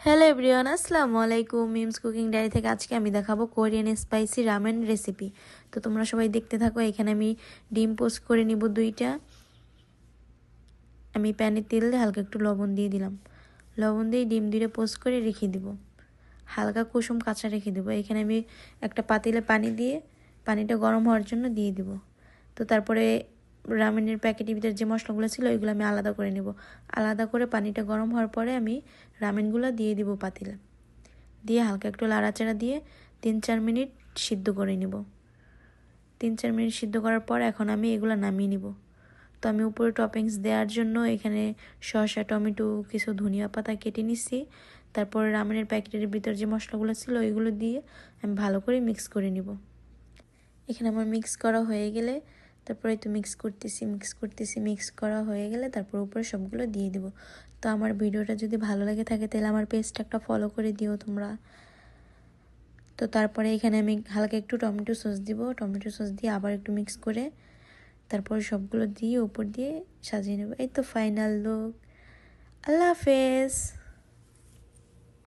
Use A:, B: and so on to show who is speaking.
A: Hello everyone, আসসালামু আলাইকুম। Memes cooking diary থেকে আজকে আমি দেখাবো কোরিয়ান স্পাইসি রামেন রেসিপি। তো তোমরা সবাই দেখতে থাকো। এখানে আমি ডিম পোস্ট করে নিব 2টা। আমি প্যানে তেল দিয়ে হালকা একটু লবণ দিয়ে দিলাম। লবণ দিয়ে ডিম 2টা পোস্ট করে রেখে দিব, হালকা কুসুম কাঁচা রেখে দেবো। এখানে আমি একটা পাতিলে পানি দিয়ে পানিটা গরম হওয়ার জন্য দিয়ে দিব। তো তারপরে রামেনের প্যাকেটের ভিতরে যে মশলাগুলো ছিল ওইগুলো আমি আলাদা করে নেব। আলাদা করে পানিটা গরম হওয়ার পরে আমি রামেনগুলো দিয়ে দিব পাতিলে, দিয়ে হালকা একটু লাড়াচাড়া দিয়ে 3-4 মিনিট সিদ্ধ করে নেব। 3-4 মিনিট সিদ্ধ করার পর এখন আমি এগুলো নামিয়ে নিব। তো আমি উপরে টপিংস দেওয়ার জন্য এখানে শসা, টমেটো, কিছু ধনিয়া পাতা কেটে নিচ্ছি। তারপর রামেনের প্যাকেটের ভিতর যে মশলাগুলো ছিল ওইগুলো দিয়ে আমি ভালো করে মিক্স করে নিব। এখানে আমার মিক্স করা হয়ে গেলে তারপরে তো মিক্স করা হয়ে গেলে তারপর উপরে সবগুলো দিয়ে দিব। তো আমার ভিডিওটা যদি ভালো লাগে থাকে তাহলে আমার পেজটা একটা ফলো করে দিও তোমরা। তো তারপরে এখানে আমি হালকা একটু টমেটো সস দিব। টমেটো সস দিয়ে আবার একটু মিক্স করে তারপর সবগুলো দিয়ে উপর দিয়ে সাজিয়ে নেব। এই তো ফাইনাল লুক। আল্লাহ হাফেজ।